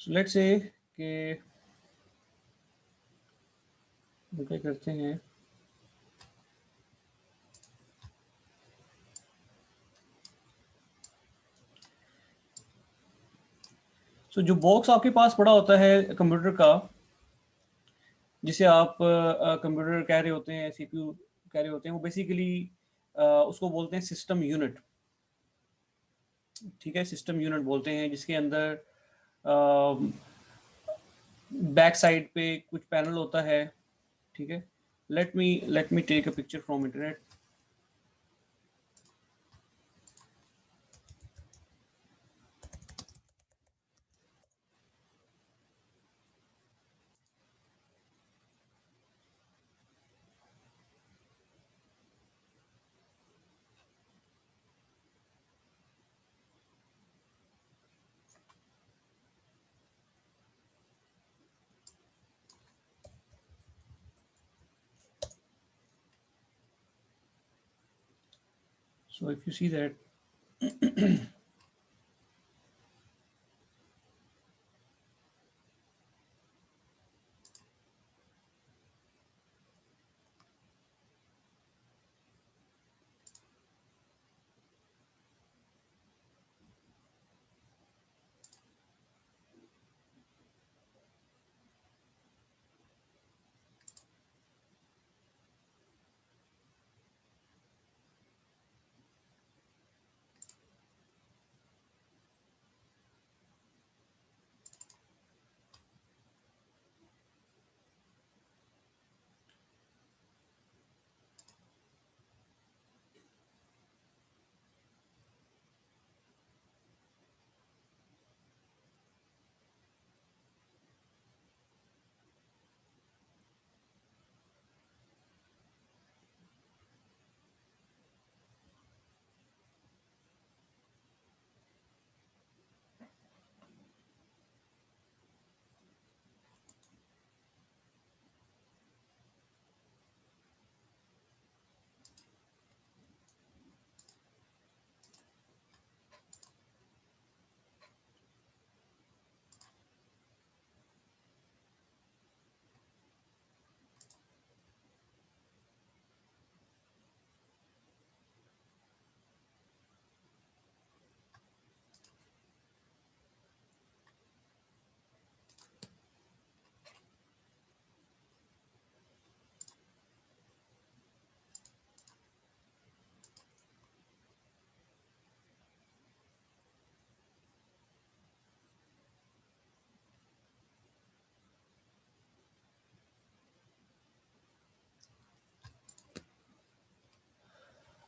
So let's say कि हम क्या करते हैं, सो जो बॉक्स आपके पास पड़ा होता है कंप्यूटर का, जिसे आप कंप्यूटर कह रहे होते हैं, सीपीयू कह रहे होते हैं, वो बेसिकली उसको बोलते हैं सिस्टम यूनिट। ठीक है, सिस्टम यूनिट बोलते हैं, जिसके अंदर बैक साइड पे कुछ पैनल होता है। ठीक है, let me take a picture from internet. So if you see that,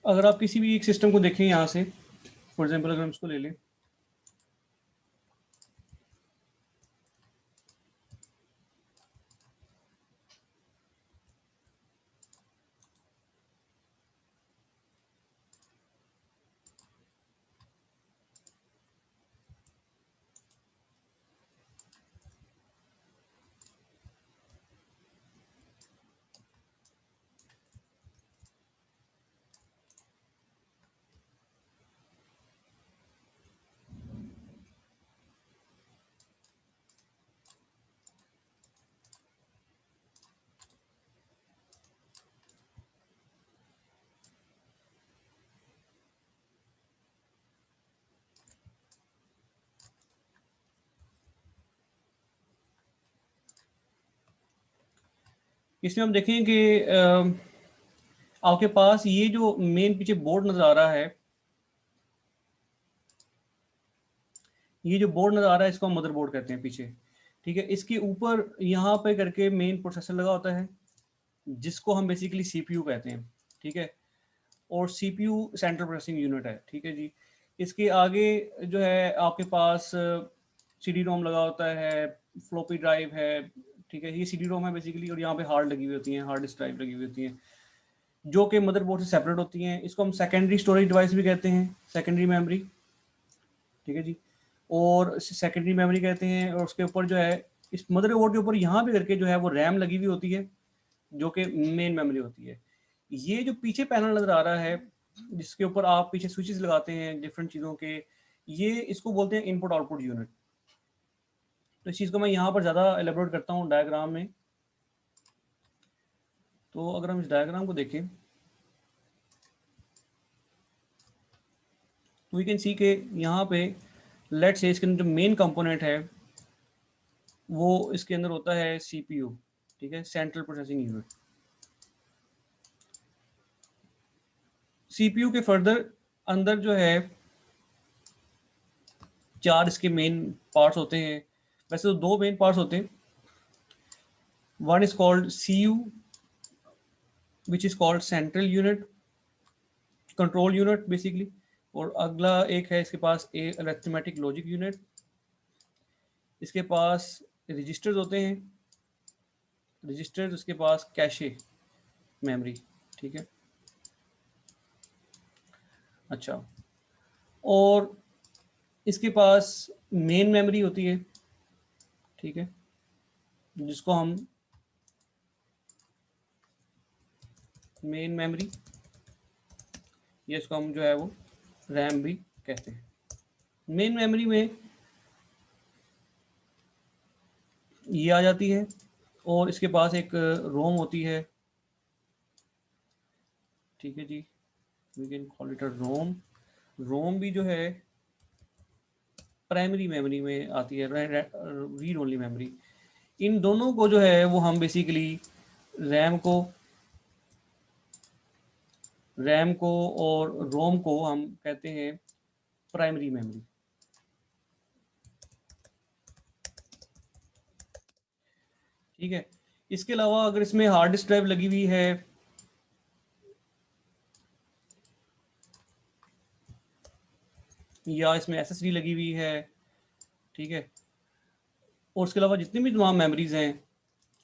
अगर आप किसी भी एक सिस्टम को देखें यहाँ से, फॉर एग्जांपल अगर हम इसको ले लें, इसमें हम देखें कि आपके पास ये जो मेन पीछे बोर्ड नजर आ रहा है, ये जो बोर्ड नजर आ रहा है इसको हम मदरबोर्ड कहते हैं पीछे। ठीक है, इसके ऊपर यहाँ पे करके मेन प्रोसेसर लगा होता है, जिसको हम बेसिकली सीपीयू कहते हैं। ठीक है, और सीपीयू सेंट्रल प्रोसेसिंग यूनिट है। ठीक है जी, इसके आगे जो है आपके पास सीडी रोम लगा होता है, फ्लोपी ड्राइव है। ठीक है, ये सीडी रोम है बेसिकली, और यहाँ पे हार्ड लगी हुई होती हैं, हार्ड डिस्क ड्राइव लगी हुई होती हैं, जो कि मदरबोर्ड से सेपरेट होती हैं। इसको हम सेकेंडरी स्टोरेज डिवाइस भी कहते हैं, सेकेंडरी मेमोरी। ठीक है जी, और सेकेंडरी मेमोरी कहते हैं। और उसके ऊपर जो है, इस मदरबोर्ड के ऊपर यहाँ पे करके जो है वो रैम लगी हुई होती है, जो कि मेन मेमोरी होती है। ये जो पीछे पैनल नजर आ रहा है, जिसके ऊपर आप पीछे स्विचेस लगाते हैं डिफरेंट चीज़ों के, ये इसको बोलते हैं इनपुट आउटपुट यूनिट। तो इस चीज़ को मैं यहाँ पर ज़्यादा एलेबोरेट करता हूँ डायग्राम में। तो अगर हम इस डायग्राम को देखें तो वी कैन सी के यहाँ पे लेट से इसके अंदर जो मेन कंपोनेंट है वो इसके अंदर होता है सीपीयू, ठीक है, सेंट्रल प्रोसेसिंग यूनिट। सीपीयू के फर्दर अंदर जो है 4 इसके मेन पार्ट्स होते हैं। वैसे तो 2 मेन पार्ट्स होते हैं। One is called CU which is called central unit, control unit basically, और अगला एक है इसके पास अरिथमेटिक लॉजिक यूनिट। इसके पास रजिस्टर्स होते हैं, रजिस्टर्स, उसके पास कैशे मेमोरी, ठीक है। अच्छा, और इसके पास मेन मेमोरी होती है, ठीक है, जिसको हम मेन मेमोरी, या इसको हम जो है वो रैम भी कहते हैं। मेन मेमोरी में ये आ जाती है, और इसके पास एक रोम होती है, ठीक है जी, we can call it a ROM. ROM भी जो है प्राइमरी मेमोरी में आती है, रीड ओनली मेमोरी। इन दोनों को जो है वो हम बेसिकली रैम को और रोम को हम कहते हैं प्राइमरी मेमोरी, ठीक है। इसके अलावा अगर इसमें हार्ड डिस्क ड्राइव लगी हुई है या इसमें एसएसडी लगी हुई है, ठीक है, और उसके अलावा जितनी भी तमाम मेमोरीज हैं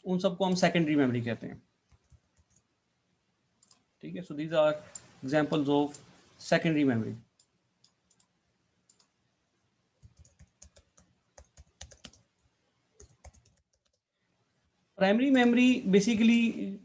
उन सबको हम सेकेंडरी मेमोरी कहते हैं, ठीक है। So these are examples of secondary memory. Primary memory basically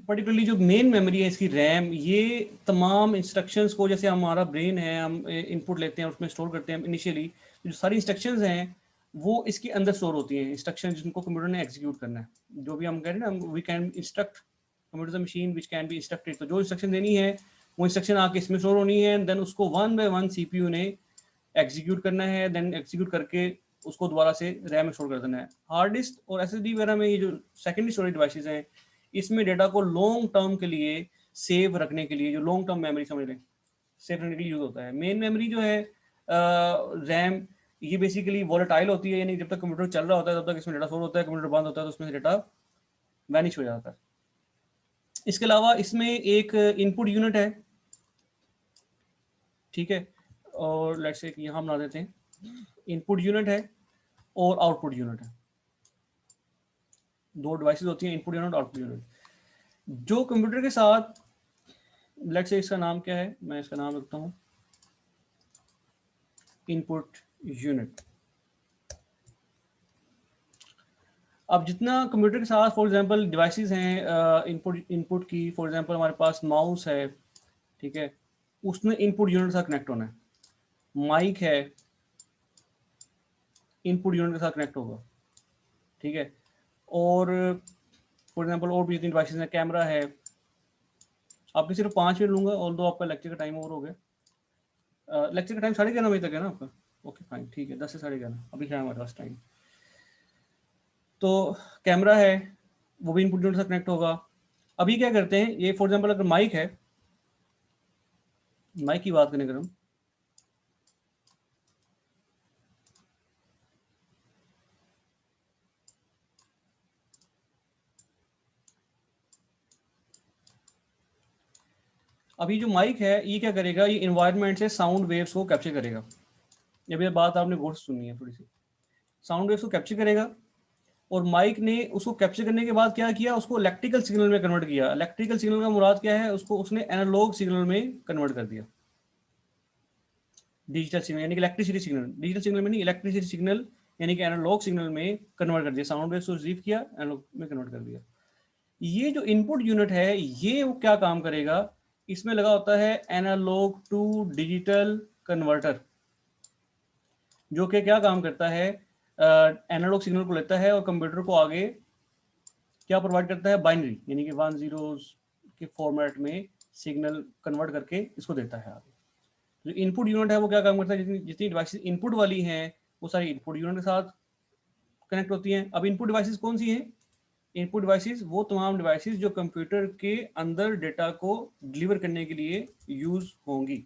particularly जो मेन मेमोरी है इसकी रैम, ये तमाम इंस्ट्रक्शंस को, जैसे हमारा ब्रेन है, हम इनपुट लेते हैं उसमें स्टोर करते हैं, इनिशियली जो सारी इंस्ट्रक्शंस हैं वो इसके अंदर स्टोर होती हैं, इंस्ट्रक्शन जिनको कंप्यूटर ने एग्जीक्यूट करना है। जो भी हम कह रहे हैं ना, we can instruct computer the machine which can be instructed, तो जो इंस्ट्रक्शन देनी है वो इंस्ट्रक्शन आके इसमें स्टोर होनी है, देन उसको वन बाय वन सीपीयू ने एग्जीक्यूट करना है, देन एग्जीक्यूट करके उसको दोबारा से रैम में स्टोर कर देना है। हार्ड डिस्क और एसएसडी वगैरह में ये जो सेकेंडरी स्टोरेज डिवाइसेस हैं, इसमें डेटा को लॉन्ग टर्म के लिए सेव रखने के लिए, जो लॉन्ग टर्म मेमोरी समझ लें, सेव रखने के लिए यूज होता है। मेन मेमोरी जो है रैम, ये बेसिकली वॉलेटाइल होती है, यानी जब तक कंप्यूटर चल रहा होता है तब तक इसमें डेटा स्टोर होता है, कंप्यूटर बंद होता है तो उसमें से डेटा वैनिश हो जाता है। इसके अलावा इसमें एक इनपुट यूनिट है, ठीक है, और लेट्स से यहाँ बना देते हैं, इनपुट यूनिट है और आउटपुट यूनिट है। 2 डिवाइसेस होती हैं, इनपुट यूनिट, आउटपुट यूनिट। जो कंप्यूटर के साथ, लेट्स से इसका नाम क्या है, मैं इसका नाम रखता हूँ इनपुट यूनिट। अब जितना कंप्यूटर के साथ फॉर एग्जांपल डिवाइसेस हैं इनपुट की, फॉर एग्जांपल हमारे पास माउस है, ठीक है, उसमें इनपुट यूनिट के साथ कनेक्ट होना है। माइक है, इनपुट यूनिट के साथ कनेक्ट होगा, ठीक है। और फॉर एग्जांपल और भी जितनी डिवाइसेस हैं, कैमरा है। आपकी सिर्फ 5 मिनट लूंगा, ऑल दो आपका लेक्चर का टाइम ओवर हो गया। लेक्चर का टाइम 11:30 बजे तक है ना आपका? ओके फाइन, ठीक है, 10 से 11:30 अभी है हमारे पास टाइम। तो कैमरा है, वो भी इनपुट यूनिट से कनेक्ट होगा। अभी क्या करते हैं, ये फॉर एग्जांपल अगर माइक है, माइक की बात करें अगर हम, अभी जो माइक है ये क्या करेगा, ये इन्वायरमेंट से साउंड वेव्स को कैप्चर करेगा। ये भी बात आपने गौर से सुनी है थोड़ी सी, साउंड वेव्स को कैप्चर करेगा, और माइक ने उसको कैप्चर करने के बाद क्या किया, उसको इलेक्ट्रिकल सिग्नल में कन्वर्ट किया। इलेक्ट्रिकल सिग्नल का मुराद क्या है, उसको उसने एनालॉग सिग्नल में कन्वर्ट कर दिया। डिजिटल सिग्नल यानी कि इलेक्ट्रिसिटी सिग्नल, डिजिटल सिग्नल में नहीं, इलेक्ट्रिसिटी सिग्नल यानी कि एनालॉग सिग्नल में कन्वर्ट कर दिया। साउंड वेव्स को रिसीव किया, एनालॉग में कन्वर्ट कर दिया। ये जो इनपुट यूनिट है ये वो क्या काम करेगा, इसमें लगा होता है एनालॉग टू डिजिटल कन्वर्टर, जो कि क्या काम करता है, एनालॉग सिग्नल को लेता है और कंप्यूटर को आगे क्या प्रोवाइड करता है, बाइनरी, यानी कि 1 0 के फॉर्मेट में सिग्नल कन्वर्ट करके इसको देता है आगे। जो इनपुट यूनिट है वो क्या काम करता है, जितनी डिवाइसेस इनपुट वाली हैं वो सारी इनपुट यूनिट के साथ कनेक्ट होती हैं। अब इनपुट डिवाइसेस कौन सी हैं? इनपुट डिवाइसेस वो तमाम डिवाइसेस जो कंप्यूटर के अंदर डेटा को डिलीवर करने के लिए यूज होंगी।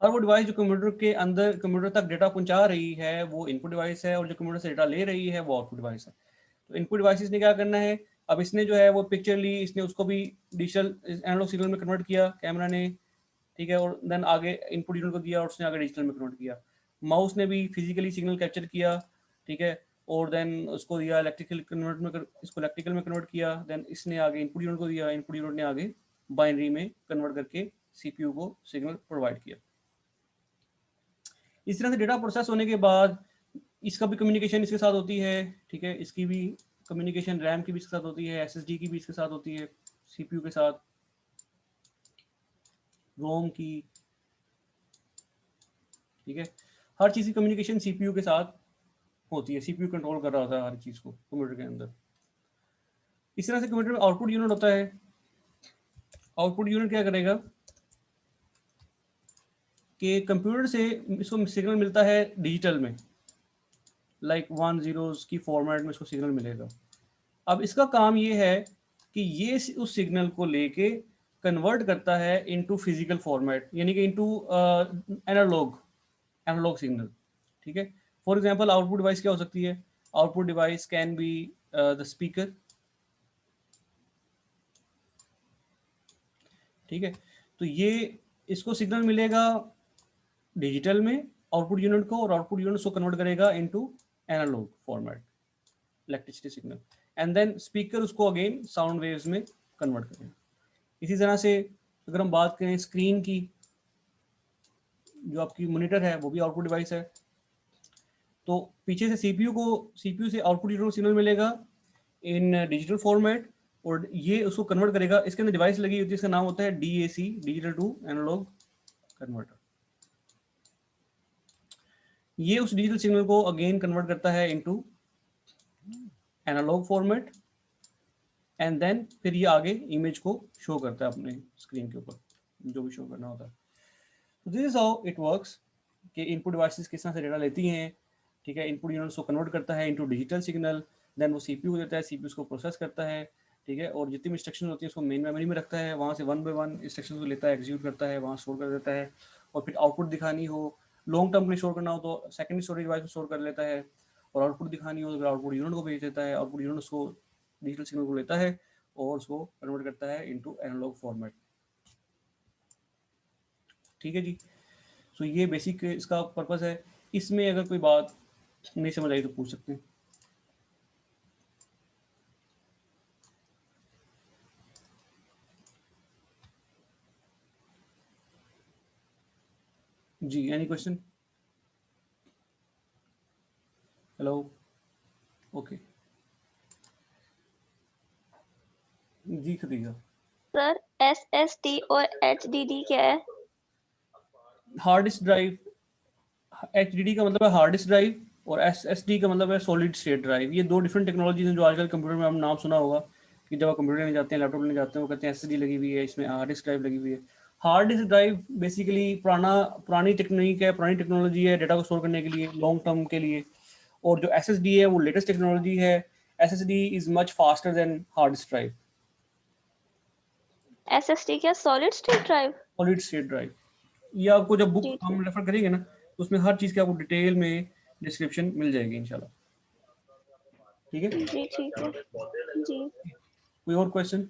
हर वो डिवाइस जो कंप्यूटर के अंदर कंप्यूटर तक डेटा पहुंचा रही है वो इनपुट डिवाइस है, और जो कंप्यूटर से डेटा ले रही है वो आउटपुट डिवाइस है। तो इनपुट डिवाइसेस ने क्या करना है, अब इसने जो है वो पिक्चर ली, इसने उसको भी डिजिटल एनालॉग सिग्नल में कन्वर्ट किया कैमरा ने, ठीक है, और देन आगे इनपुट यूनिट को दिया और उसने आगे डिजिटल में कन्वर्ट किया। माउस ने भी फिजिकली सिग्नल कैप्चर किया, ठीक है, और देन उसको दिया इलेक्ट्रिकल कन्वर्ट में, इसको इलेक्ट्रिकल में कन्वर्ट किया, देन इसने आगे इनपुट यूनिट को दिया, इनपुट यूनिट ने आगे बाइनरी में कन्वर्ट करके सीपीयू को सिग्नल प्रोवाइड किया। इस तरह से डेटा प्रोसेस होने के बाद इसका भी कम्युनिकेशन इसके साथ होती है, ठीक है, इसकी भी कम्युनिकेशन रैम की भी इसके साथ होती है, एसएसडी की भी इसके साथ होती है, सीपीयू के साथ, रोम की, ठीक है, हर चीज़ की कम्युनिकेशन सीपीयू के साथ होती है। सीपीयू कंट्रोल कर रहा होता है हर चीज़ को कंप्यूटर के अंदर। इस तरह से कंप्यूटर में आउटपुट यूनिट होता है। आउटपुट यूनिट क्या करेगा कि कंप्यूटर से इसको सिग्नल मिलता है डिजिटल में, लाइक 1 0 की फॉर्मेट में इसको सिग्नल मिलेगा। अब इसका काम ये है कि ये उस सिग्नल को लेके कन्वर्ट करता है इनटू फिजिकल फॉर्मेट, यानी कि इनटू एनालॉग सिग्नल, ठीक है। फॉर एग्जांपल आउटपुट डिवाइस क्या हो सकती है? Output device can be the speaker, ठीक है। तो ये इसको सिग्नल मिलेगा डिजिटल में आउटपुट यूनिट को, और आउटपुट यूनिट को कन्वर्ट करेगा into analogue format, electricity signal, and then speaker उसको अगेन साउंड वेव्स में कन्वर्ट करेगा। इसी तरह से अगर हम बात करें स्क्रीन की, जो आपकी मॉनिटर है वो भी आउटपुट डिवाइस है। तो पीछे से सीपीयू से आउटपुट यूनिट को सिग्नल मिलेगा इन डिजिटल फॉर्मेट, और ये उसको कन्वर्ट करेगा। इसके अंदर डिवाइस लगी होती है, इसका नाम होता है DAC, digital to analogue converter. ये उस डिजिटल सिग्नल को अगेन कन्वर्ट करता है into analogue format, and then फिर ये आगे इमेज को शो करता है अपने स्क्रीन के ऊपर, जो भी शो करना होता है। तो this is how it works कि इनपुट डिवाइसेस किस तरह से डेटा लेती हैं, ठीक है, इनपुट यूनिट्स को कन्वर्ट करता है इनटू डिजिटल सिग्नल, देन वो सीपीयू देता है, सीपीयू उसको प्रोसेस करता है, ठीक है, और जितनी भी इंस्ट्रक्शन होती है उसको मेन मेमोरी में रखता है, वहाँ से 1 बाय 1 इंस्ट्रक्शन को लेता है, एग्जीक्यूट करता है, वहाँ स्टोर कर देता है, और फिर आउटपुट दिखानी हो, लॉन्ग टर्म में स्टोर करना हो तो सेकेंडरी स्टोरेज डिवाइस में स्टोर कर लेता है, और आउटपुट दिखानी हो तो आउटपुट यूनिट को भेज देता है, आउटपुट यूनिट उसको डिजिटल सिग्नल को लेता है और उसको कन्वर्ट करता है इनटू एनालॉग फॉर्मेट, ठीक है जी। सो ये बेसिक इसका पर्पस है। इसमें अगर कोई बात नहीं समझ आई तो पूछ सकते हैं। जी, एनी क्वेश्चन? हेलो, ओके, जी खदीजा। सर SSD और HDD क्या है? हार्ड डिस्क ड्राइव, HDD का मतलब है हार्ड डिस्क ड्राइव, और SSD का मतलब है सॉलिड स्टेट ड्राइव। ये दो डिफरेंट टेक्नोलॉजीज हैं जो आजकल कंप्यूटर में हम नाम सुना होगा कि जब आप कंप्यूटर लेने जाते हैं, लैपटॉप लेने जाते हैं, वो कहते हैं SSD लगी हुई है, इसमें हार्ड डिस्क ड्राइव लगी हुई है। हार्ड डिस्क ड्राइव बेसिकली पुरानी टेक्निक है, पुरानी टेक्नोलॉजी है डेटा को स्टोर करने के लिए लॉन्ग टर्म के लिए, और जो SSD है वो लेटेस्ट टेक्नोलॉजी है। SSD is much faster than hard disk drive. SSD क्या solid state drive? Solid state drive, ये आपको जब बुक जी हम रेफर करेंगे ना तो उसमें हर चीज़ की आपको डिटेल में डिस्क्रिप्शन मिल जाएगी इंशाल्लाह, ठीक है। जी ठीक है जी। कोई और क्वेश्चन?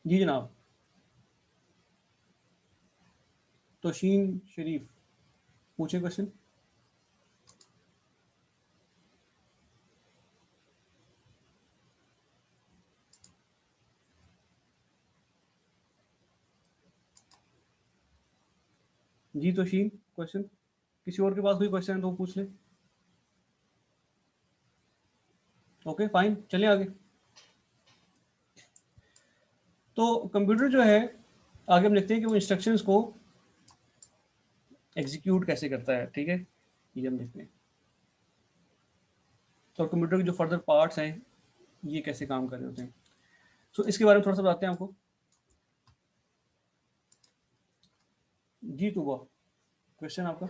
जी जनाब, तोशीन शरीफ, पूछे क्वेश्चन। जी तोशीन, क्वेश्चन? किसी और के पास कोई क्वेश्चन है तो वो पूछ ले। ओके फाइन, चलें आगे। तो कंप्यूटर जो है आगे हम देखते हैं कि वो इंस्ट्रक्शंस को एग्जीक्यूट कैसे करता है, ठीक है, ये हम देखते हैं। तो कंप्यूटर के जो फर्दर पार्ट्स हैं ये कैसे काम कर रहे होते हैं, तो इसके बारे में थोड़ा सा बताते हैं आपको। जी तो क्वेश्चन आपका।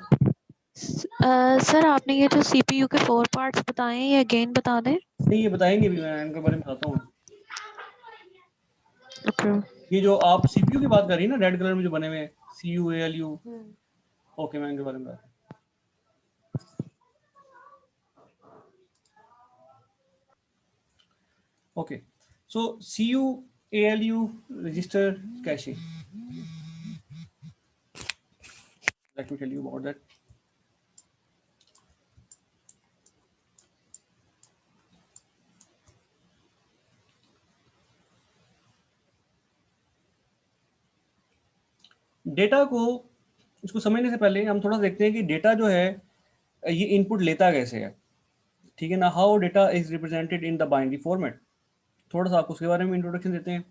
सर आपने ये जो सीपीयू के 4 पार्ट्स बताए हैं ये अगेन बता दें। नहीं ये बताएंगे भी, मैं इनके बारे में बताता हूँ। ओके ये जो आप सीपीयू की बात कर रही है ना, रेड कलर में जो बने हुए हैं, CUALU, ओके मैं इनके बारे में बताता हूँ। Okay, so CUALU register cache, let me tell you about that. Data को इसको समझने से पहले हम थोड़ा देखते हैं कि डेटा जो है ये इनपुट लेता कैसे है, ठीक है ना, how data is represented in the binary format. थोड़ा सा आपको उसके बारे में इंट्रोडक्शन देते हैं,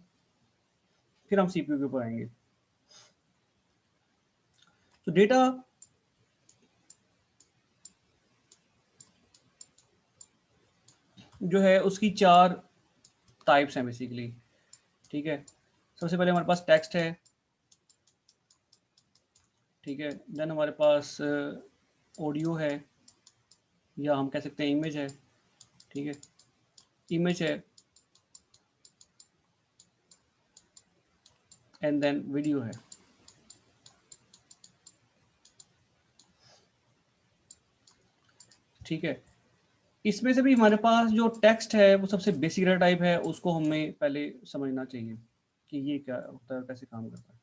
फिर हम सीपीयू के ऊपर आएंगे। तो डेटा जो है उसकी 4 टाइप्स हैं बेसिकली, ठीक है। सबसे पहले हमारे पास टेक्स्ट है, ठीक है, देन हमारे पास ऑडियो है, या हम कह सकते हैं इमेज है, ठीक है, इमेज है, एंड देन वीडियो है। ठीक है, इसमें से भी हमारे पास जो टेक्स्ट है वो सबसे बेसिक डेटा टाइप है, उसको हमें पहले समझना चाहिए कि ये क्या होता है, कैसे काम करता है।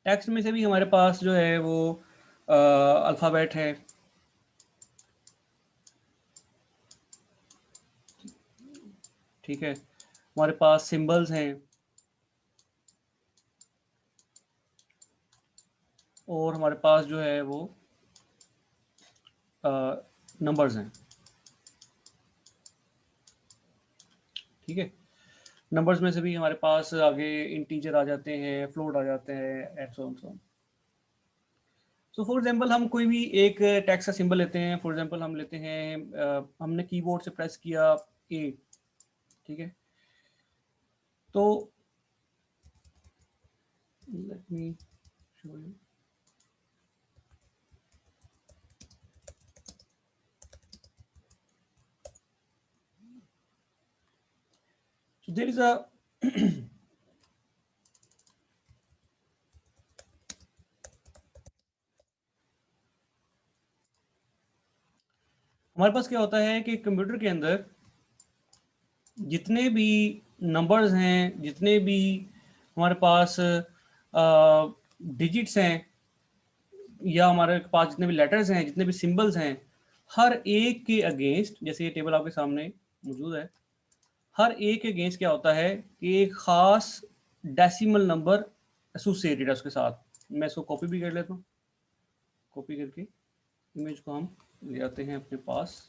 टेक्स्ट में से भी हमारे पास जो है वो अल्फ़ाबेट है, ठीक है, हमारे पास सिंबल्स हैं, और हमारे पास जो है वो नंबर्स हैं, ठीक है। नंबर्स में से भी हमारे पास आगे इंटीजर आ जाते हैं, फ्लोट आ जाते हैं, and so on. So for example हम कोई भी एक टेक्स्ट का सिंबल लेते हैं, फॉर एग्जांपल हम लेते हैं हमने कीबोर्ड से प्रेस किया ए, ठीक है, तो let me show you, so there is a हमारे पास क्या होता है कि कंप्यूटर के अंदर जितने भी नंबर्स हैं, जितने भी हमारे पास डिजिट्स हैं, या हमारे पास जितने भी लेटर्स हैं, जितने भी सिंबल्स हैं, हर एक के अगेंस्ट, जैसे ये टेबल आपके सामने मौजूद है, हर एक के अगेंस्ट क्या होता है कि एक खास डेसिमल नंबर एसोसिएटेड है उसके साथ। मैं इसको कॉपी भी कर लेता हूँ, कॉपी करके इमेज को हम ले आते हैं अपने पास।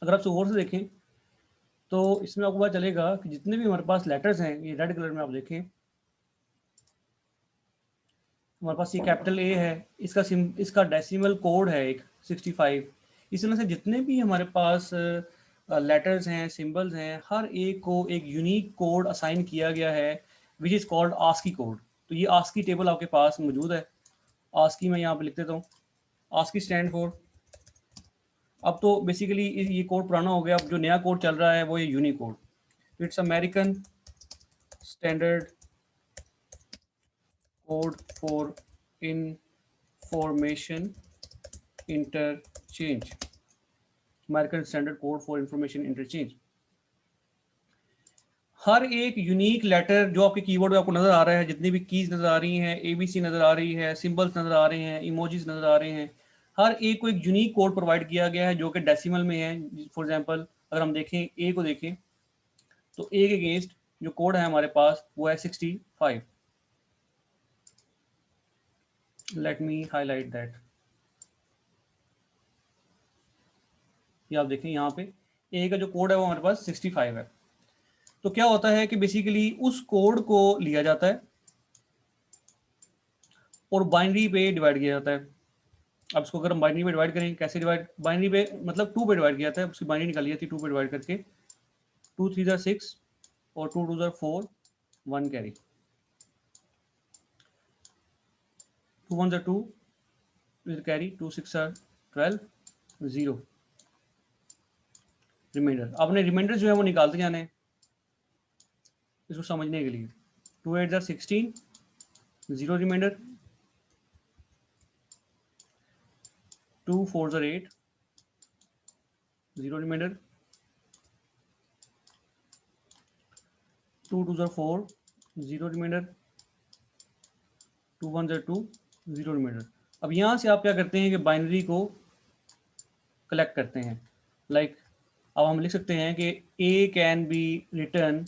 अगर आप गौर से देखें तो इसमें आपको पता चलेगा कि जितने भी हमारे पास लेटर्स हैं, ये रेड कलर में आप देखें, हमारे पास ये कैपिटल ए है, इसका डेसिमल कोड है एक 65। इस तरह से जितने भी हमारे पास लेटर्स हैं, सिंबल्स हैं, हर एक को एक यूनिक कोड असाइन किया गया है, which is called ASCII code. तो ये आस्की टेबल आपके पास मौजूद है। आस्की मैं यहाँ पे लिख देता हूँ, आस्की स्टैंड फॉर, अब तो बेसिकली ये कोड पुराना हो गया, अब जो नया कोड चल रहा है वो ये Unicode, it's American standard code for information interchange, American standard code for information interchange. हर एक यूनिक लेटर जो आपके कीबोर्ड में आपको नजर आ रहा है, जितनी भी कीज नजर आ रही हैं, ABC नजर आ रही है, सिंबल्स नजर आ रहे हैं, इमोजीज नजर आ रहे हैं, हर एक को एक यूनिक कोड प्रोवाइड किया गया है जो कि डेसिमल में है। फॉर एग्जांपल अगर हम देखें ए को देखें तो ए के अगेंस्ट जो कोड है हमारे पास वो है 65। Let me highlight that. ये आप देखें यहाँ पे ए का जो कोड है वो हमारे पास 65 है। तो क्या होता है कि बेसिकली उस कोड को लिया जाता है और बाइनरी पे डिवाइड किया जाता है। अब इसको अगर हम बाइनरी पे डिवाइड करें, कैसे डिवाइड, बाइनरी पे मतलब 2 पे डिवाइड किया जाता है, उसकी बाइनरी निकाली जाती है 2 पे डिवाइड करके, 2 3 6 और 2 2 4, 1 कैरी, 2 1 2 with carry, 2 6 12, 0 रिमाइंडर। आपने रिमाइंडर जो है वो निकालते जाने हैं इसको समझने के लिए। 2 8 16, 0 रिमाइंडर, 2 4 8, 0 रिमाइंडर, 2 2 4, 0 रिमाइंडर, 2 1 2, 0 रिमाइंडर। अब यहाँ से आप क्या करते हैं कि बाइनरी को कलेक्ट करते हैं। लाइक अब हम लिख सकते हैं कि ए कैन बी रिटर्न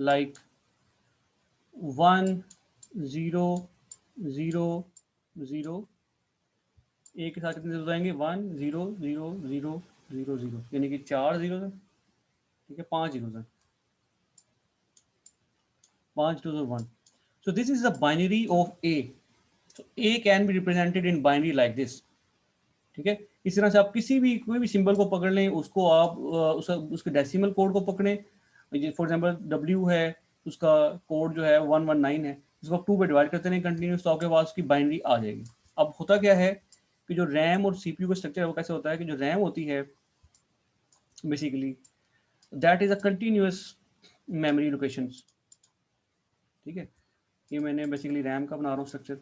लाइक 1 0 0 0। ए के साथ कितने हो जाएंगे, 1 0 0 0 0 0, यानी कि 4 जीरो है, ठीक है, 5 जीरो है, 5 2 1। So this is the binary of A. So A can be represented in binary like this, ठीक है। इस तरह से आप किसी भी कोई भी सिंबल को पकड़ लें, उसको आप उसके डेसिमल कोड को पकड़ें। फॉर एग्जांपल W है, उसका कोड जो है 119 है, उसको आप 2 पे डिवाइड करते हैं कंटिन्यूस, तो आपके पास उसकी बाइनरी आ जाएगी। अब होता क्या है कि जो रैम और CPU का स्ट्रक्चर है वो कैसे होता है कि जो रैम होती है basically that is a continuous memory locations, ठीक है। ये मैंने बेसिकली रैम का बना रहा हूँ स्ट्रक्चर।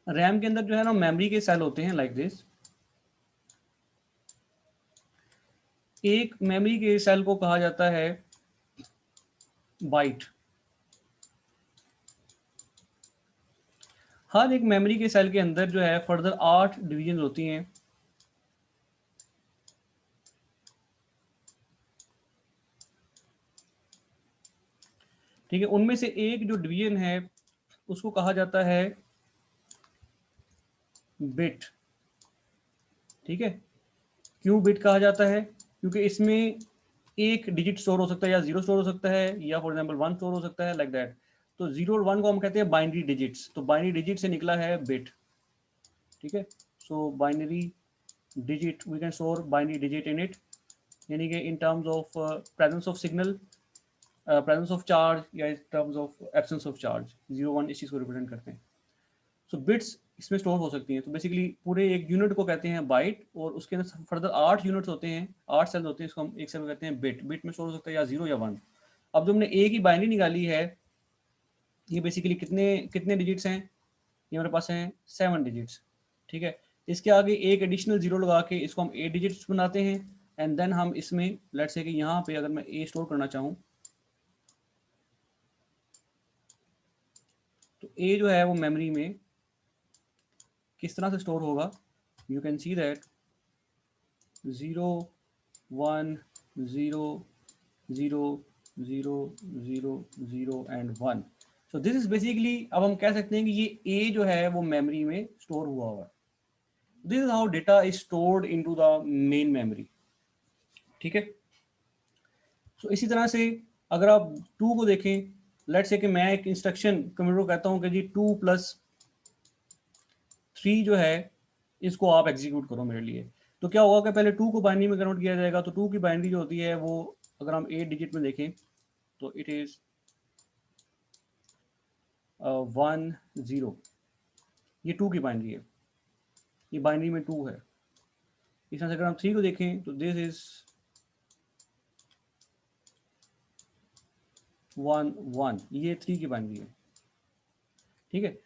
रैम के अंदर जो है ना मेमोरी के सेल होते हैं लाइक दिस। एक मेमोरी के सेल को कहा जाता है बाइट। हर एक मेमोरी के सेल के अंदर जो है फर्दर 8 डिवीजन होती हैं। ठीक है, उनमें से एक जो डिवीजन है उसको कहा जाता है बिट, ठीक है। क्यों बिट कहा जाता है? क्योंकि इसमें एक डिजिट स्टोर हो सकता है, या 0 स्टोर हो सकता है, या फॉर एग्जांपल 1 स्टोर हो सकता है, लाइक दैट। तो 0 और 1 को हम कहते हैं बाइनरी डिजिट्स। तो बाइनरी डिजिट से निकला है बिट, ठीक है। So binary digit, we can store binary digit in it, यानी कि in terms of presence of signal, presence of charge, या in terms of absence of charge, 0 1 इस चीज़ को रिप्रेजेंट करते हैं। सो बिट्स इसमें स्टोर हो सकती हैं। तो बेसिकली पूरे एक यूनिट को कहते हैं बाइट, और उसके अंदर फर्दर 8 यूनिट्स होते हैं, 8 सेल होते हैं, इसको हम एक सेल कहते हैं बिट। बिट में स्टोर हो सकता है या 0 या 1। अब जो हमने ए की बाइनरी निकाली है, ये बेसिकली कितने कितने डिजिट्स हैं? ये हमारे पास हैं 7 डिजिट्स, ठीक है। इसके आगे एक एडिशनल 0 लगा के इसको हम 8 डिजिट्स बनाते हैं। एंड देन हम इसमें लेट्स से कि यहाँ पे अगर मैं ए स्टोर करना चाहूँ तो ए जो है वो मेमोरी में किस तरह से स्टोर होगा। You can see that 0 1 0 0 0 0 0 and 1। So this is basically, अब हम कह सकते हैं कि ये ए जो है वो मेमोरी में स्टोर हुआ हुआ है। This is how data is stored into the main memory, ठीक है। सो इसी तरह से अगर आप 2 को देखें, लेट्स से कि मैं एक इंस्ट्रक्शन कंप्यूटर को कहता हूँ कि जी 2 + 3 जो है इसको आप एग्जीक्यूट करो मेरे लिए। तो क्या होगा कि पहले 2 को बाइनरी में कन्वर्ट किया जाएगा। तो 2 की बाइनरी जो होती है वो अगर हम 8 डिजिट में देखें तो इट इज 1 0। ये 2 की बाइनरी है, ये बाइनरी में 2 है। इस तरह से अगर हम 3 को देखें तो दिस इज 1 1, ये 3 की बाइनरी है, ठीक है।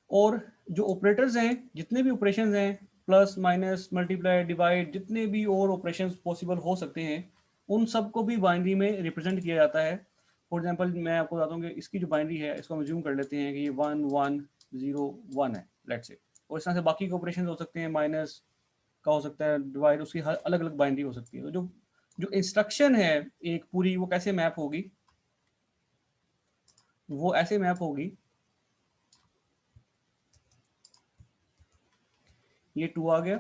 और जो ऑपरेटर्स हैं, जितने भी ऑपरेशंस हैं, प्लस माइनस मल्टीप्लाई डिवाइड, जितने भी और ऑपरेशंस पॉसिबल हो सकते हैं, उन सबको भी बाइनरी में रिप्रेजेंट किया जाता है। फॉर एग्जांपल मैं आपको बताता हूँ कि इसकी जो बाइनरी है इसको हम ज्यूम कर लेते हैं कि ये 1 1 0 1 है लेट्स से, और इस तरह से बाकी के ऑपरेशन हो सकते हैं, माइनस का हो सकता है, डिवाइड, उसकी हर अलग अलग बाइनरी हो सकती है। तो जो जो इंस्ट्रक्शन है एक पूरी, वो कैसे मैप होगी, वो ऐसे मैप होगी, ये 2 आ गया,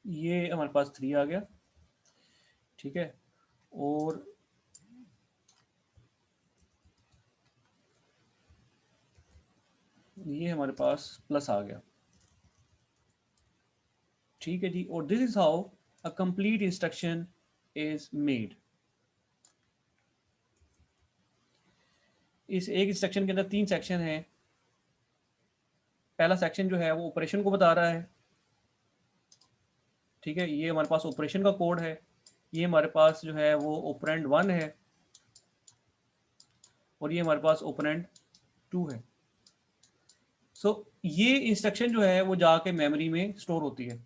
ये हमारे पास 3 आ गया, ठीक है, और ये हमारे पास प्लस आ गया, ठीक है जी। और this is how a complete instruction is made. इस एक इंस्ट्रक्शन के अंदर 3 सेक्शन हैं। पहला सेक्शन जो है वो ऑपरेशन को बता रहा है, ठीक है, ये हमारे पास ऑपरेशन का कोड है, ये हमारे पास जो है वो ऑपरेंड 1 है, और ये हमारे पास ऑपरेंड 2 है। सो ये इंस्ट्रक्शन जो है वो जाके मेमोरी में स्टोर होती है,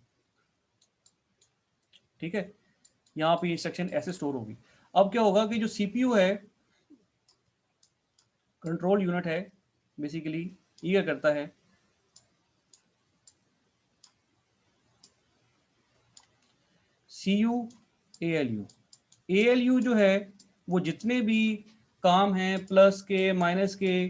ठीक है, यहाँ पे इंस्ट्रक्शन ऐसे स्टोर होगी। अब क्या होगा कि जो सीपीयू है, कंट्रोल यूनिट है, बेसिकली ये क्या करता है, CU ALU, ALU जो है वो जितने भी काम हैं प्लस के, माइनस के,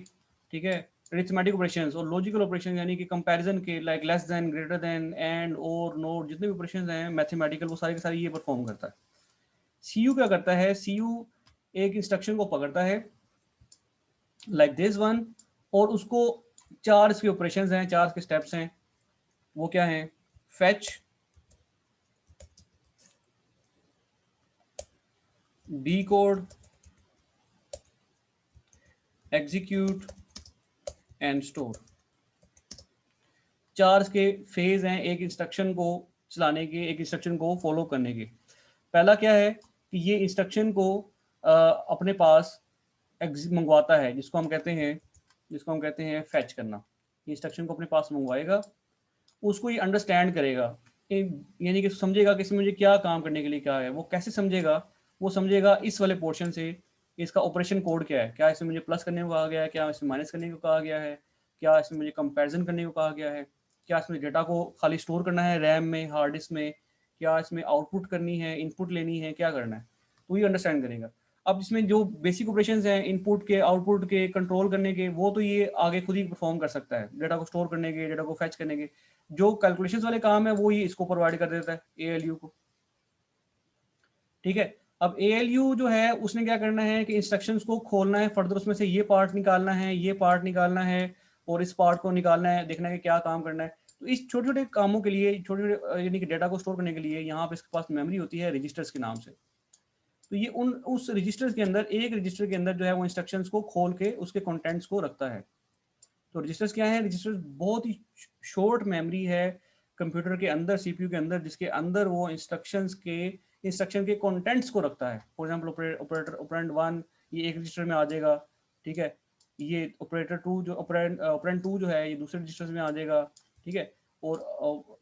ठीक है, अरिथमेटिक ऑपरेशंस और लॉजिकल ऑपरेशन यानी कि कंपैरिजन के, like less than, greater than, and, और, नोट, जितने भी ऑपरेशंस हैं मैथमेटिकल, वो सारे के सारे ये परफॉर्म करता है। CU क्या करता है, CU एक इंस्ट्रक्शन को पकड़ता है लाइक दिस वन, और उसको 4 इसके ऑपरेशंस हैं, 4 इसके स्टेप्स हैं, वो क्या हैं, fetch, decode, execute and store. 4 के फेज हैं एक इंस्ट्रक्शन को चलाने के, एक इंस्ट्रक्शन को फॉलो करने के। पहला क्या है कि ये इंस्ट्रक्शन को अपने पास मंगवाता है, जिसको हम कहते हैं फैच करना। इंस्ट्रक्शन को अपने पास मंगवाएगा, उसको ये अंडरस्टैंड करेगा, यानी कि समझेगा कि इसमें मुझे क्या काम करने के लिए क्या है। वो कैसे समझेगा, वो समझेगा इस वाले पोर्शन से, इसका ऑपरेशन कोड क्या है, क्या इसमें मुझे प्लस करने को कहा गया है, क्या इसमें माइनस करने को कहा गया है, क्या इसमें मुझे कंपैरिजन करने को कहा गया है, क्या इसमें डेटा को खाली स्टोर करना है रैम में, हार्ड डिस्क में, क्या इसमें आउटपुट करनी है, इनपुट लेनी है, क्या करना है, तो ये अंडरस्टैंड करेगा। अब इसमें जो बेसिक ऑपरेशंस हैं इनपुट के, आउटपुट के, कंट्रोल करने के, वो तो ये आगे खुद ही परफॉर्म कर सकता है, डेटा को स्टोर करने के, डेटा को फैच करने के। जो कैलकुलेशंस वाले काम है वो ये इसको प्रोवाइड कर देता है, ALU को, ठीक है। अब ALU जो है उसने क्या करना है कि इंस्ट्रक्शंस को खोलना है, फर्दर उसमें से ये पार्ट निकालना है, ये पार्ट निकालना है, और इस पार्ट को निकालना है, देखना है कि क्या काम करना है। तो इस छोटे छोटे कामों के लिए, छोटे छोटे यानी कि डेटा को स्टोर करने के लिए यहाँ पे इसके पास मेमोरी होती है रजिस्टर्स के नाम से। तो ये उस रजिस्टर्स के अंदर, एक रजिस्टर के अंदर जो है वो इंस्ट्रक्शंस को खोल के उसके कंटेंट्स को रखता है। तो रजिस्टर्स क्या है, रजिस्टर्स बहुत ही शॉर्ट मेमोरी है कंप्यूटर के अंदर, CPU के अंदर, जिसके अंदर वो इंस्ट्रक्शन के कंटेंट्स को रखता है। फॉर एग्जांपल ऑपरेंड 1 ये एक रजिस्टर में आ जाएगा, ठीक है, ये ऑपरेटर 2 जो ऑपरेंड 2 जो है ये दूसरे रजिस्टर्स में आ जाएगा, ठीक है, और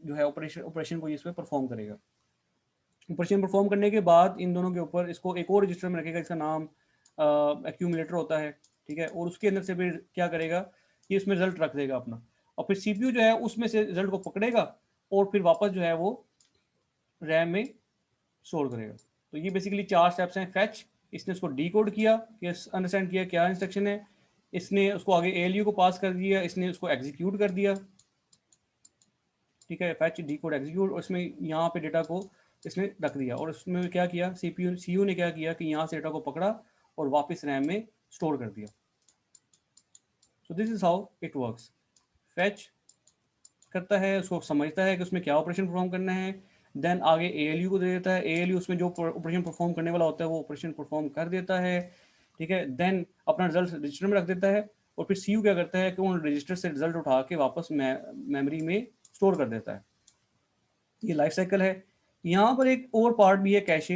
जो है ऑपरेशन को ये इसमें परफॉर्म करेगा। ऑपरेशन परफॉर्म करने के बाद इन दोनों के ऊपर इसको एक और रजिस्टर में रखेगा, इसका नाम एक्यूमुलेटर होता है, ठीक है, और उसके अंदर से फिर क्या करेगा, ये इसमें रिजल्ट रख देगा अपना, और फिर CPU जो है उसमें से रिजल्ट को पकड़ेगा और फिर वापस जो है वो रैम में स्टोर करेगा। तो ये बेसिकली 4 स्टेप्स हैं। फैच, इसने उसको डिकोड किया, अंडरस्टैंड किया क्या इंस्ट्रक्शन है, इसने उसको आगे ALU को पास कर दिया, इसने उसको एग्जीक्यूट कर दिया, ठीक है, फैच, डिकोड, एग्जीक्यूट, और इसमें यहाँ पे डेटा को इसने रख दिया, और उसमें क्या किया, CU ने क्या किया कि यहाँ से डेटा को पकड़ा और वापस रैम में स्टोर कर दिया। So this is how it works. Fetch करता है, उसको समझता है कि उसमें क्या ऑपरेशन परफॉर्म करना है, देन आगे ALU को दे देता है, ALU उसमें जो ऑपरेशन परफॉर्म करने वाला होता है वो ऑपरेशन परफॉर्म कर देता है, ठीक है, देन अपना रिजल्ट रजिस्टर में रख देता है, और फिर CU क्या करता है कि उन रजिस्टर से रिजल्ट उठा के वापस मेमोरी में स्टोर कर देता है। ये लाइफ साइकिल है। यहाँ पर एक और पार्ट भी है, कैशे।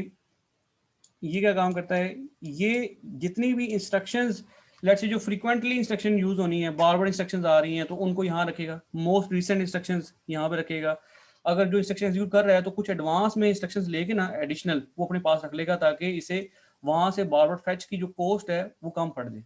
ये क्या काम करता है, ये जितनी भी इंस्ट्रक्शंस, लेट्स से जो फ्रीक्वेंटली इंस्ट्रक्शन यूज होनी है, बार बार इंस्ट्रक्शंस आ रही हैं, तो उनको यहाँ रखेगा, मोस्ट रिसेंट इंस्ट्रक्शंस यहाँ पे रखेगा, अगर जो इंस्ट्रक्शन एग्जीक्यूट कर रहा है तो कुछ एडवांस में इंस्ट्रक्शंस लेके ना एडिशनल वो अपने पास रख लेगा, ताकि इसे वहां से बार बार फेच की जो कॉस्ट है वो कम पड़ जाए,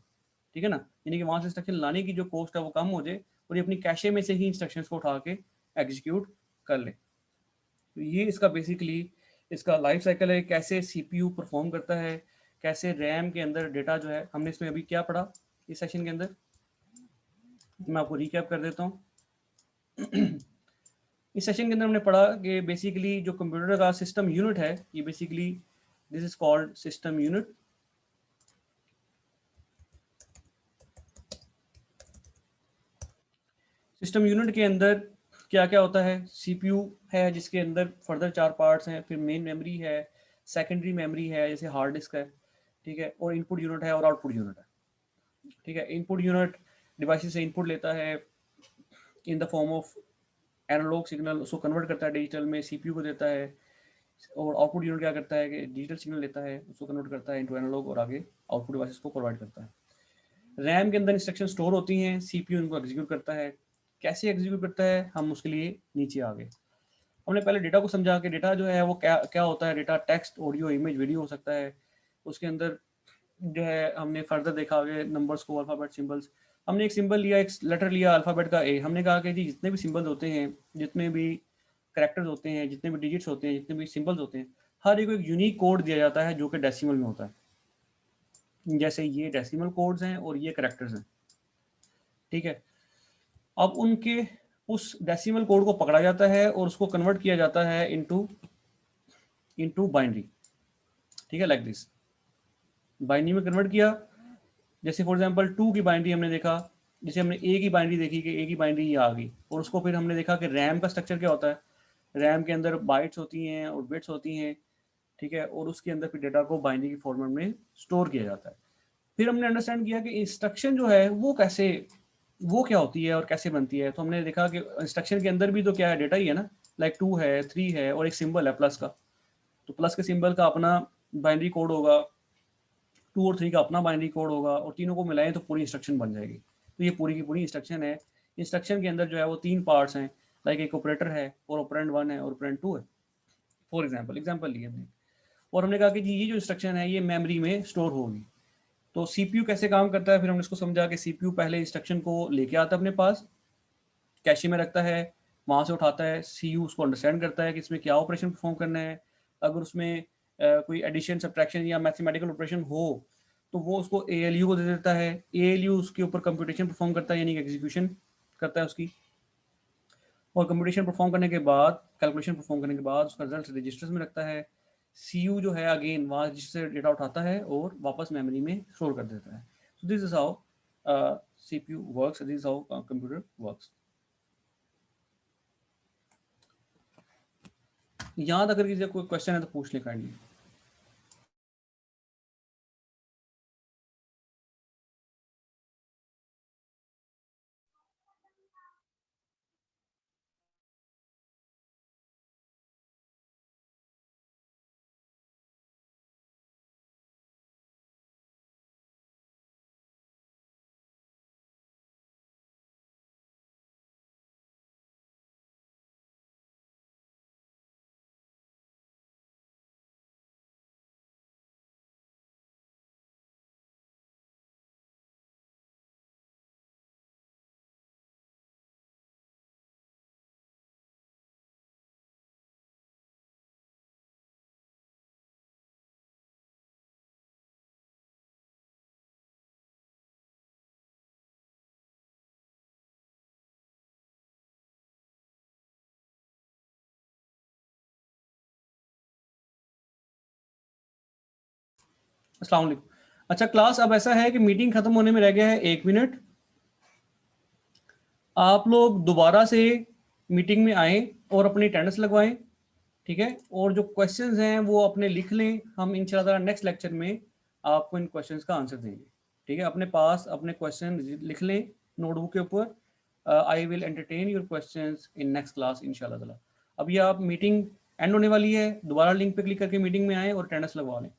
ठीक है ना, यानी कि वहां से इंस्ट्रक्शन लाने की जो कॉस्ट है वो कम हो जाए और ये अपनी कैशे में से ही इंस्ट्रक्शंस को उठा के एग्जीक्यूट कर ले। तो ये इसका बेसिकली इसका लाइफ साइकिल है, कैसे सीपीयू परफॉर्म करता है, कैसे रैम के अंदर डेटा जो है, हमने इसमें अभी क्या पढ़ा इस सेशन के अंदर, मैं आपको रिकैप कर देता हूँ। इस सेशन के अंदर हमने पढ़ा कि बेसिकली जो कंप्यूटर का सिस्टम यूनिट है, ये basically this is called system unit. System unit के अंदर क्या क्या होता है, सीपीयू है जिसके अंदर फर्दर 4 पार्ट्स हैं, फिर मेन मेमोरी है, सेकेंडरी मेमोरी है जैसे हार्ड डिस्क है, ठीक है, और इनपुट यूनिट है और आउटपुट यूनिट है, ठीक है। इनपुट यूनिट डिवाइस से इनपुट लेता है in the form of analogue signal, उसको कन्वर्ट करता है डिजिटल में, सीपीयू को देता है, और आउटपुट यूनिट क्या करता है कि डिजिटल सिग्नल लेता है, उसको कन्वर्ट करता है इनटू एनालॉग और आगे आउटपुट डिवाइसेस को प्रोवाइड करता है। रैम के अंदर इंस्ट्रक्शन स्टोर होती हैं, सीपीयू उनको एग्जीक्यूट करता है। कैसे एग्जीक्यूट करता है हम उसके लिए नीचे आ गए। हमने पहले डेटा को समझा कि डेटा जो है वो क्या क्या होता है। Data text, audio, image, video हो सकता है। उसके अंदर जो है हमने फर्दर देखा आगे नंबर्स को, अल्फ़ाबेट, सिंबल्स। हमने एक सिंबल लिया, एक लेटर लिया अल्फ़ाबेट का ए, हमने कहा कि जी जितने भी सिंबल्स होते हैं, जितने भी कैरेक्टर्स होते हैं, जितने भी डिजिट्स होते हैं, जितने भी सिंबल्स होते हैं, हर एक को एक यूनिक कोड दिया जाता है जो कि डेसिमल में होता है। जैसे ये डेसिमल कोड्स हैं और ये कैरेक्टर्स हैं, ठीक है। अब उनके उस डेसिमल कोड को पकड़ा जाता है और उसको कन्वर्ट किया जाता है इनटू बाइनरी, ठीक है, लाइक दिस। बाइनरी में कन्वर्ट किया, जैसे फॉर एग्जांपल 2 की बाइनरी हमने देखा, जैसे हमने ए की बाइनरी देखी कि ए की बाइनरी ये आ गई, और उसको फिर हमने देखा कि रैम का स्ट्रक्चर क्या होता है। रैम के अंदर बाइट्स होती हैं और बिट्स होती हैं, ठीक है, और उसके अंदर फिर डेटा को बाइनरी की फॉर्मेट में स्टोर किया जाता है। फिर हमने अंडरस्टैंड किया कि इंस्ट्रक्शन जो है वो क्या होती है और कैसे बनती है। तो हमने देखा कि इंस्ट्रक्शन के अंदर भी तो क्या है, डेटा ही है ना, लाइक 2 है, 3 है और एक सिंबल है प्लस का। तो प्लस के सिंबल का अपना बाइनरी कोड होगा, 2 और 3 का अपना बाइनरी कोड होगा, और तीनों को मिलाएं तो पूरी इंस्ट्रक्शन बन जाएगी। तो ये पूरी की पूरी इंस्ट्रक्शन है। इंस्ट्रक्शन के अंदर जो है वो 3 पार्ट्स हैं, लाइक एक ऑपरेटर है और ऑपरेंड 1 है और ऑपरेंड 2 है, फॉर एग्जाम्पल लिए हमने। और हमने कहा कि जी ये जो इंस्ट्रक्शन है ये मेमोरी में स्टोर होगी। तो सीपीयू कैसे काम करता है, फिर हमने इसको समझा कि सीपीयू पहले इंस्ट्रक्शन को लेके आता है अपने पास, कैशे में रखता है, वहां से उठाता है, सीयू उसको अंडरस्टैंड करता है कि इसमें क्या ऑपरेशन परफॉर्म करना है। अगर उसमें कोई एडिशन, सब्ट्रैक्शन या मैथमेटिकल ऑपरेशन हो तो वो उसको एएलयू को दे देता है। एएलयू उसके ऊपर कंप्यूटेशन परफॉर्म करता है, यानी कि एग्जीक्यूशन करता है उसकी। और कंप्यूटेशन परफॉर्म करने के बाद, कैलकुलेशन परफॉर्म करने के बाद उसका रिजल्ट रजिस्टर्स में रखता है। सीयू जो है अगेन वहाँ जिससे डेटा उठाता है और वापस मेमोरी में स्टोर कर देता है। So this is how CPU works, this is how computer works. याद अगर किसी का कोई क्वेश्चन है तो पूछ ले काइंडली। अस्सलाम वालेकुम। अच्छा क्लास, अब ऐसा है कि मीटिंग खत्म होने में रह गया है 1 मिनट। आप लोग दोबारा से मीटिंग में आए और अपनी अटेंडेंस लगवाएं, ठीक है, और जो क्वेश्चंस हैं वो अपने लिख लें। हम इंशाल्लाह नेक्स्ट लेक्चर में आपको इन क्वेश्चंस का आंसर देंगे, ठीक है। अपने पास अपने क्वेश्चन लिख लें नोटबुक के ऊपर। I will entertain your questions in next class इंशाल्लाह ताला। अभी आप मीटिंग एंड होने वाली है, दोबारा लिंक पे क्लिक करके मीटिंग में आए और अटेंडेंस लगवा लें।